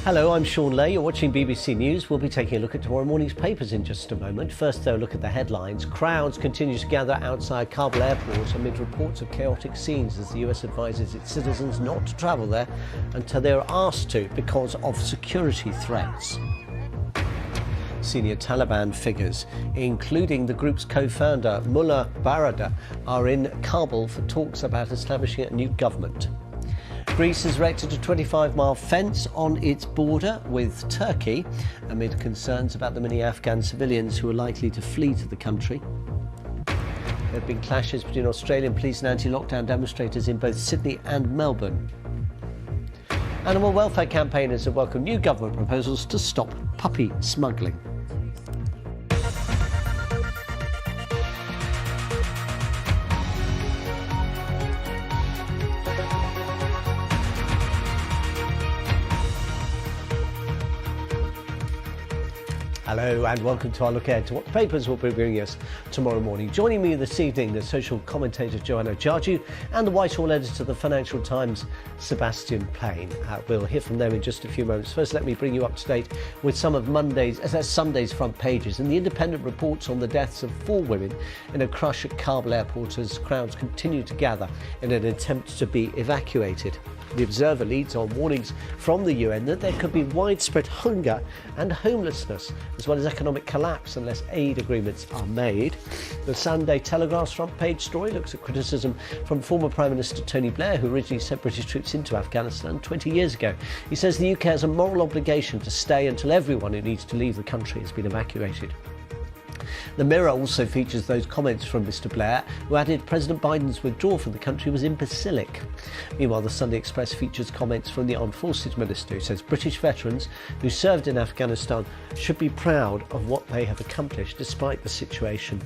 Hello, I'm Shaun Ley. You're watching BBC News. We'll be taking a look at tomorrow morning's papers in just a moment. First, though, look at the headlines. Crowds continue to gather outside Kabul airport amid reports of chaotic scenes as the US advises its citizens not to travel there until they're asked to because of security threats. Senior Taliban figures, including the group's co-founder Mullah Baradar, are in Kabul for talks about establishing a new government. Greece has erected a 25-mile fence on its border with Turkey amid concerns about the many Afghan civilians who are likely to flee to the country. There have been clashes between Australian police and anti-lockdown demonstrators in both Sydney and Melbourne. Animal welfare campaigners have welcomed new government proposals to stop puppy smuggling. Hello and welcome to our look ahead to what the papers will be bringing us tomorrow morning. Joining me this evening, the social commentator Joanna Jarju and the Whitehall editor of the Financial Times, Sebastian Payne. We'll hear from them in just a few moments. First, let me bring you up to date with some of Sunday's front pages. And the Independent reports on the deaths of 4 women in a crush at Kabul airport as crowds continue to gather in an attempt to be evacuated. The Observer leads on warnings from the UN that there could be widespread hunger and homelessness, as well as economic collapse unless aid agreements are made. The Sunday Telegraph's front page story looks at criticism from former Prime Minister Tony Blair, who originally sent British troops into Afghanistan 20 years ago. He says the UK has a moral obligation to stay until everyone who needs to leave the country has been evacuated. The Mirror also features those comments from Mr Blair, who added President Biden's withdrawal from the country was imbecilic. Meanwhile, the Sunday Express features comments from the Armed Forces Minister, who says British veterans who served in Afghanistan should be proud of what they have accomplished despite the situation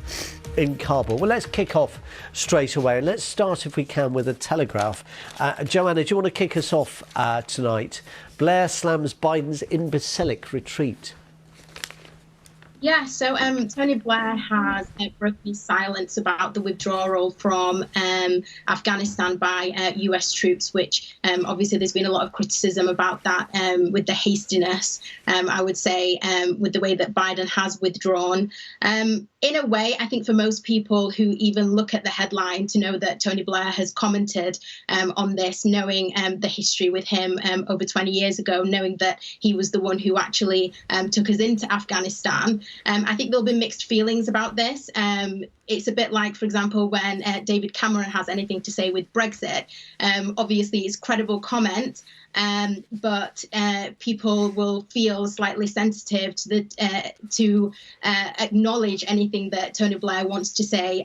in Kabul. Well, let's kick off straight away, and let's start, if we can, with a Telegraph. Joanna, do you want to kick us off tonight? Blair slams Biden's imbecilic retreat. Yeah, so Tony Blair has broken silence about the withdrawal from Afghanistan by US troops, which obviously there's been a lot of criticism about that with the hastiness, I would say, with the way that Biden has withdrawn. In a way, I think for most people who even look at the headline to know that Tony Blair has commented on this, knowing the history with him over 20 years ago, knowing that he was the one who actually took us into Afghanistan, I think there'll be mixed feelings about this. It's a bit like, for example, when David Cameron has anything to say with Brexit. Obviously, it's credible comment, but people will feel slightly sensitive to acknowledge anything that Tony Blair wants to say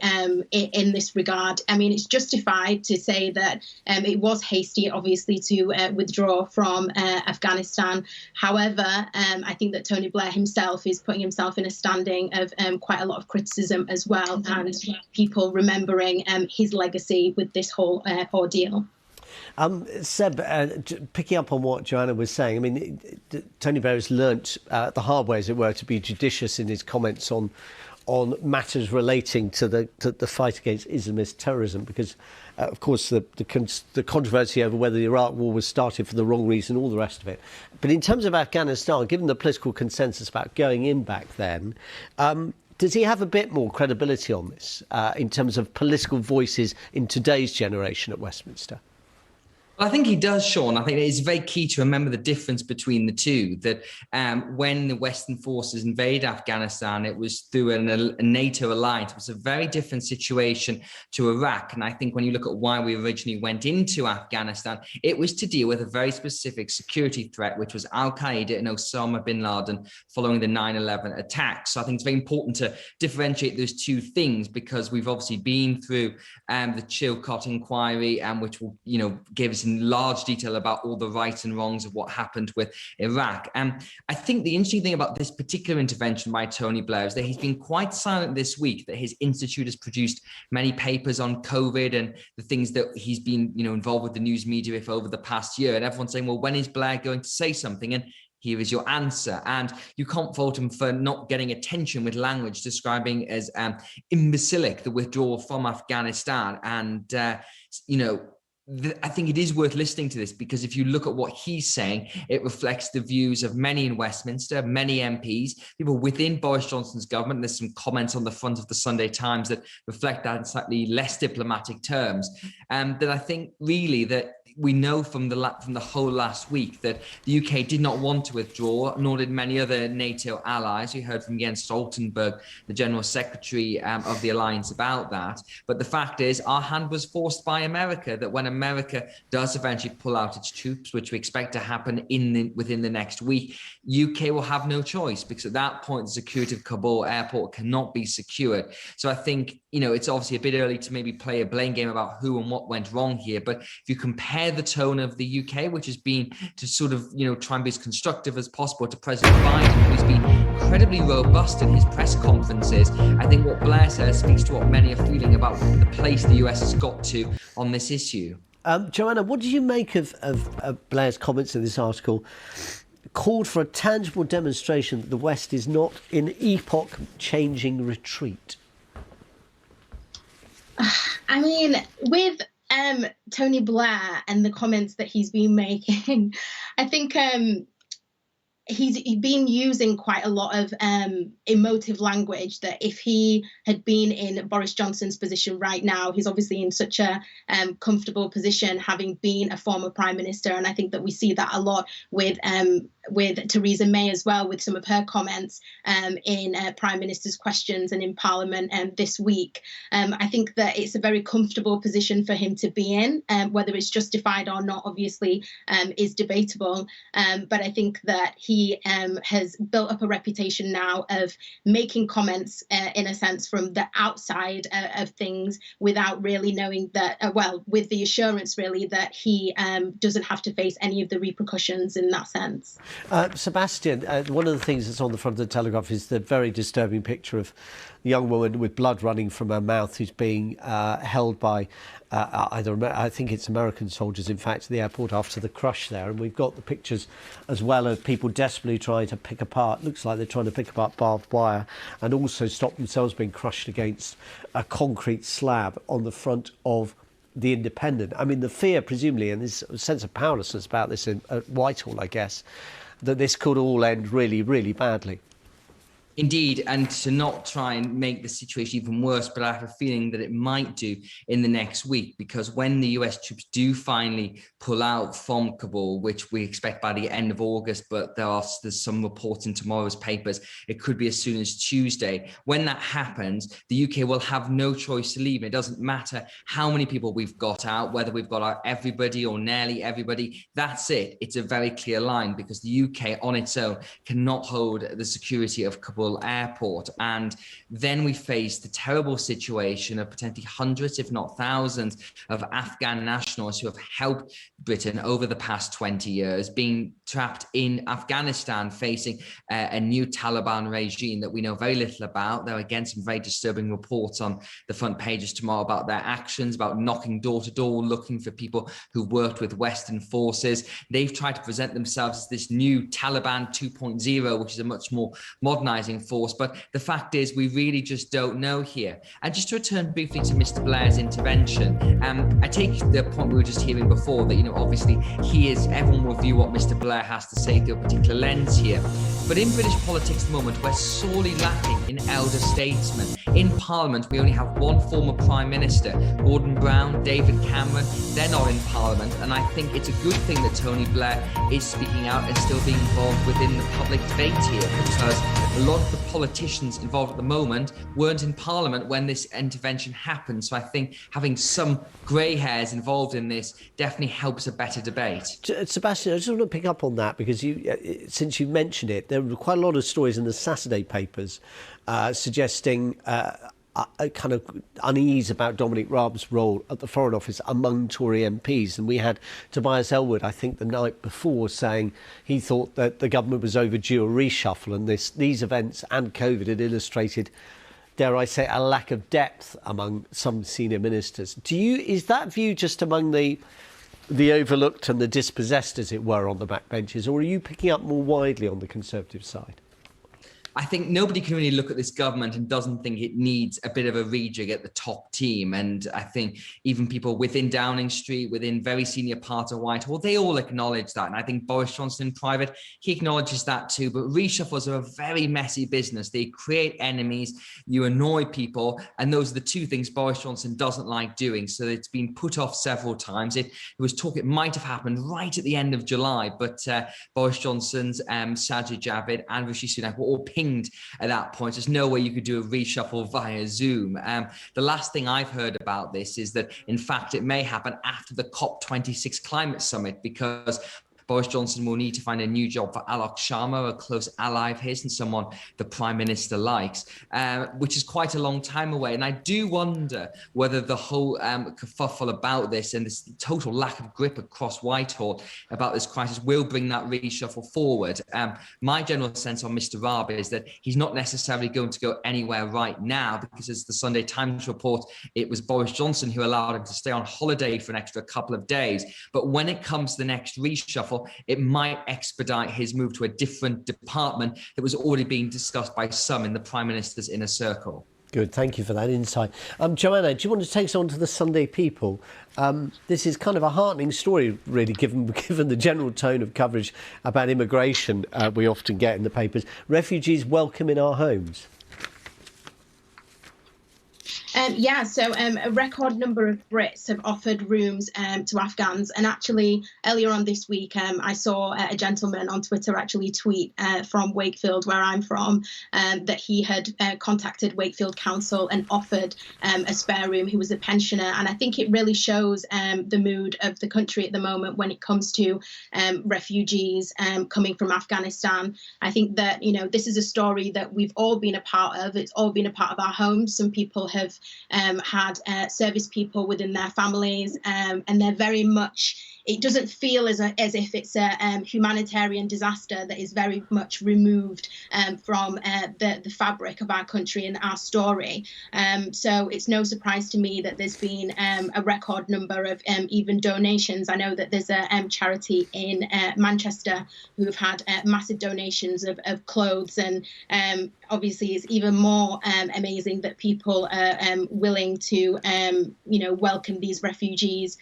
in this regard. I mean, it's justified to say that it was hasty, obviously, to withdraw from Afghanistan. However, I think that Tony Blair himself is putting himself in a standing of quite a lot of criticism as well, and people remembering his legacy with this whole ordeal. Seb, picking up on what Joanna was saying, I mean, Tony Blair has learnt the hard way, as it were, to be judicious in his comments on matters relating to the fight against Islamist terrorism, because, of course, the controversy over whether the Iraq war was started for the wrong reason, all the rest of it. But in terms of Afghanistan, given the political consensus about going in back then, does he have a bit more credibility on this in terms of political voices in today's generation at Westminster? I think he does, Shaun. I think it is very key to remember the difference between the two, that when the Western forces invaded Afghanistan, it was through a NATO alliance. It was a very different situation to Iraq. And I think when you look at why we originally went into Afghanistan, it was to deal with a very specific security threat, which was Al-Qaeda and Osama bin Laden following the 9/11 attacks. So I think it's very important to differentiate those two things, because we've obviously been through the Chilcot inquiry, which will, give us in large detail about all the rights and wrongs of what happened with Iraq. I think the interesting thing about this particular intervention by Tony Blair is that he's been quite silent this week, that his institute has produced many papers on COVID and the things that he's been, involved with the news media over the past year. And everyone's saying, well, when is Blair going to say something? And here is your answer. And you can't fault him for not getting attention with language describing as imbecilic the withdrawal from Afghanistan. And, I think it is worth listening to this, because if you look at what he's saying, it reflects the views of many in Westminster, many MPs, people within Boris Johnson's government. There's some comments on the front of the Sunday Times that reflect that in slightly less diplomatic terms. That I think really that we know from the whole last week that the UK did not want to withdraw, nor did many other NATO allies. We heard from Jens Stoltenberg, the General Secretary of the alliance, about that. But the fact is, our hand was forced by America, that when America does eventually pull out its troops, which we expect to happen within the next week, UK will have no choice, because at that point, the security of Kabul airport cannot be secured. So I think, it's obviously a bit early to maybe play a blame game about who and what went wrong here. But if you compare the tone of the UK, which has been to sort of, try and be as constructive as possible, to President Biden, who's been incredibly robust in his press conferences, I think what Blair says speaks to what many are feeling about the place the US has got to on this issue. Joanna, what did you make of Blair's comments in this article? Called for a tangible demonstration that the West is not in epoch-changing retreat. I mean, with Tony Blair and the comments that he's been making, I think he's been using quite a lot of emotive language, that if he had been in Boris Johnson's position right now, he's obviously in such a comfortable position, having been a former prime minister. And I think that we see that a lot with Theresa May as well, with some of her comments in Prime Minister's questions and in Parliament this week. I think that it's a very comfortable position for him to be in. Whether it's justified or not, obviously, is debatable. But I think that he has built up a reputation now of making comments, in a sense, from the outside of things, without really knowing that, with the assurance, really, that he doesn't have to face any of the repercussions in that sense. Sebastian, one of the things that's on the front of the Telegraph is the very disturbing picture of the young woman with blood running from her mouth who's being held by I think it's American soldiers, in fact, at the airport after the crush there. And we've got the pictures as well of people desperately trying to pick apart, looks like they're trying to pick apart barbed wire, and also stop themselves being crushed against a concrete slab on the front of the Independent. I mean, the fear, presumably, and this sense of powerlessness about this at Whitehall, I guess, that this could all end really, really badly. Indeed, and to not try and make the situation even worse, but I have a feeling that it might do in the next week, because when the US troops do finally pull out from Kabul, which we expect by the end of August, but there's some reports in tomorrow's papers, it could be as soon as Tuesday. When that happens, the UK will have no choice to leave. It doesn't matter how many people we've got out, whether we've got out everybody or nearly everybody. That's it. It's a very clear line, because the UK on its own cannot hold the security of Kabul airport. And then we face the terrible situation of potentially hundreds, if not thousands, of Afghan nationals who have helped Britain over the past 20 years, being trapped in Afghanistan, facing a new Taliban regime that we know very little about. There are again some very disturbing reports on the front pages tomorrow about their actions, about knocking door to door, looking for people who worked with Western forces. They've tried to present themselves as this new Taliban 2.0, which is a much more modernizing force. But the fact is, we really just don't know here. And just to return briefly to Mr. Blair's intervention, I take the point we were just hearing before that, obviously everyone will view what Mr. Blair has to say through a particular lens here. But in British politics at the moment, we're sorely lacking in elder statesmen. In Parliament, we only have one former Prime Minister, Gordon Brown, David Cameron. They're not in Parliament. And I think it's a good thing that Tony Blair is speaking out and still being involved within the public debate here, because a lot of the politicians involved at the moment weren't in Parliament when this intervention happened. So I think having some grey hairs involved in this definitely helps a better debate. Sebastian, I just want to pick up on that, because since you mentioned it, there were quite a lot of stories in the Saturday papers suggesting a kind of unease about Dominic Raab's role at the Foreign Office among Tory MPs. And we had Tobias Ellwood, I think, the night before, saying he thought that the government was overdue a reshuffle, and these events and COVID had illustrated, dare I say, a lack of depth among some senior ministers. Is that view just among the overlooked and the dispossessed, as it were, on the backbenches, or are you picking up more widely on the Conservative side? I think nobody can really look at this government and doesn't think it needs a bit of a rejig at the top team. And I think even people within Downing Street, within very senior parts of Whitehall, they all acknowledge that. And I think Boris Johnson in private, he acknowledges that too. But reshuffles are a very messy business. They create enemies, you annoy people. And those are the two things Boris Johnson doesn't like doing. So it's been put off several times. It was talk it might have happened right at the end of July, but Boris Johnson's Sajid Javid and Rishi Sunak were all pinged at that point. There's no way you could do a reshuffle via Zoom. The last thing I've heard about this is that, in fact, it may happen after the COP26 climate summit, because Boris Johnson will need to find a new job for Alok Sharma, a close ally of his and someone the Prime Minister likes, which is quite a long time away. And I do wonder whether the whole kerfuffle about this and this total lack of grip across Whitehall about this crisis will bring that reshuffle forward. My general sense on Mr. Raab is that he's not necessarily going to go anywhere right now, because as the Sunday Times report, it was Boris Johnson who allowed him to stay on holiday for an extra couple of days. But when it comes to the next reshuffle, it might expedite his move to a different department that was already being discussed by some in the Prime Minister's inner circle. Good, thank you for that insight. Joanna, do you want to take us on to the Sunday People? This is kind of a heartening story, really, given the general tone of coverage about immigration we often get in the papers. Refugees welcome in our homes. So a record number of Brits have offered rooms to Afghans. And actually, earlier on this week, I saw a gentleman on Twitter actually tweet from Wakefield, where I'm from, that he had contacted Wakefield Council and offered a spare room. He was a pensioner. And I think it really shows the mood of the country at the moment when it comes to refugees coming from Afghanistan. I think that, this is a story that we've all been a part of. It's all been a part of our homes. Some people have had service people within their families, and they're very much, it doesn't feel as if it's a humanitarian disaster that is very much removed from the fabric of our country and our story. So it's no surprise to me that there's been a record number of even donations. I know that there's a charity in Manchester who have had massive donations of clothes, and obviously it's even more amazing that people are willing to welcome these refugees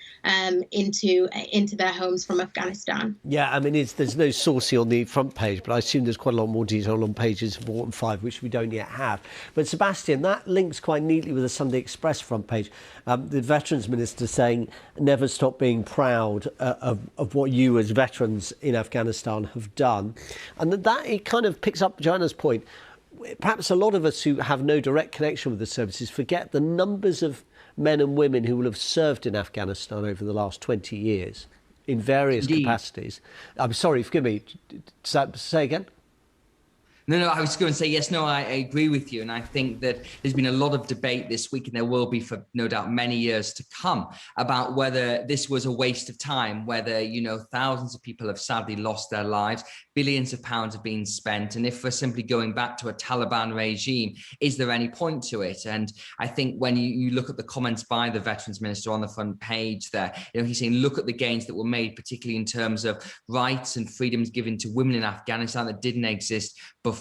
into their homes from Afghanistan. Yeah, I mean, there's no saucy on the front page, but I assume there's quite a lot more detail on pages 4 and 5, which we don't yet have. But Sebastian, that links quite neatly with the Sunday Express front page. The Veterans Minister saying, never stop being proud of what you as veterans in Afghanistan have done. And that it kind of picks up Joanna's point. Perhaps a lot of us who have no direct connection with the services forget the numbers of men and women who will have served in Afghanistan over the last 20 years in various capacities. I'm sorry, forgive me. Say again? No, I was going to say, yes, no, I agree with you. And I think that there's been a lot of debate this week, and there will be for no doubt many years to come, about whether this was a waste of time, whether, thousands of people have sadly lost their lives, billions of pounds have been spent. And if we're simply going back to a Taliban regime, is there any point to it? And I think when you look at the comments by the Veterans Minister on the front page there, he's saying, look at the gains that were made, particularly in terms of rights and freedoms given to women in Afghanistan that didn't exist before.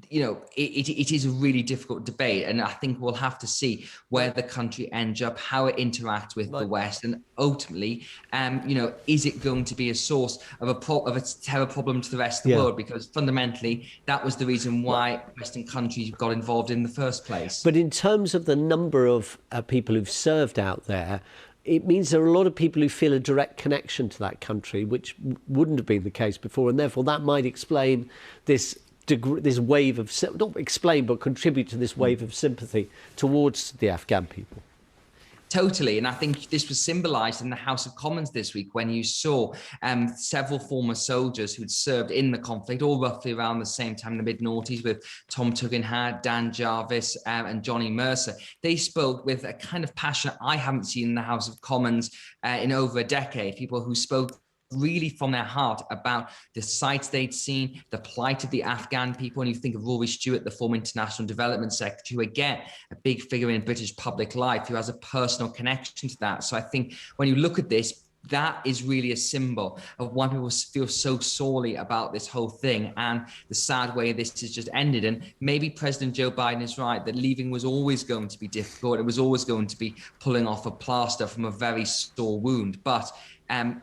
It is a really difficult debate, and I think we'll have to see where the country ends up, how it interacts with the West, and ultimately, is it going to be a source of a terror problem to the rest of the world? Because fundamentally, that was the reason why Western countries got involved in the first place. But in terms of the number of people who've served out there, it means there are a lot of people who feel a direct connection to that country, which wouldn't have been the case before. And therefore, that might explain this wave of, not explain, but contribute to this wave of sympathy towards the Afghan people. Totally. And I think this was symbolised in the House of Commons this week when you saw several former soldiers who'd served in the conflict, all roughly around the same time in the mid-noughties, with Tom Tugendhat, Dan Jarvis and Johnny Mercer. They spoke with a kind of passion I haven't seen in the House of Commons in over a decade. People who spoke really from their heart about the sites they'd seen, the plight of the Afghan people. And you think of Rory Stewart, the former International Development Secretary, who again, a big figure in British public life, who has a personal connection to that. So I think when you look at this, that is really a symbol of why people feel so sorely about this whole thing and the sad way this has just ended. And maybe President Joe Biden is right that leaving was always going to be difficult. It was always going to be pulling off a plaster from a very sore wound. But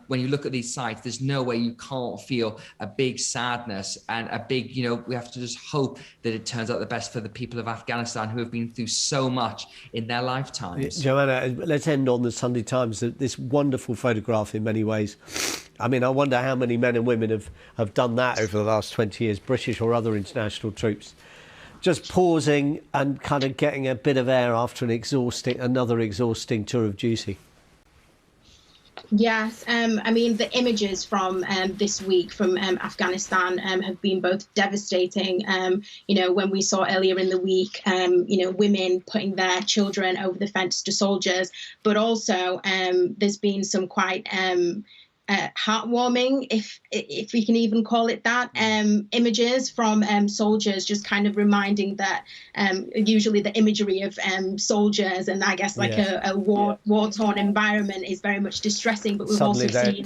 when you look at these sites, there's no way you can't feel a big sadness and a big, we have to just hope that it turns out the best for the people of Afghanistan who have been through so much in their lifetimes. Joanna, let's end on the Sunday Times, this wonderful photograph in many ways. I mean, I wonder how many men and women have done that over the last 20 years, British or other international troops. Just pausing and kind of getting a bit of air after another exhausting tour of duty. Yes, I mean, the images from this week from Afghanistan have been both devastating. When we saw earlier in the week, women putting their children over the fence to soldiers, but also there's been some quite heartwarming, if we can even call it that, images from soldiers, just kind of reminding that usually the imagery of soldiers and I guess a war-torn environment is very much distressing, but we've also seen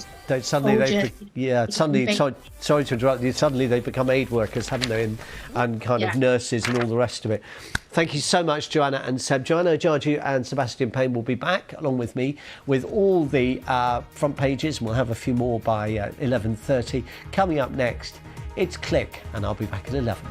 sorry to interrupt you, suddenly they become aid workers, haven't they, and kind of nurses and all the rest of it. Thank you so much, Joanna and Seb. Joanna Ojarju and Sebastian Payne will be back along with me with all the front pages, and we'll have a few more by 11:30. Coming up next, it's Click, and I'll be back at 11.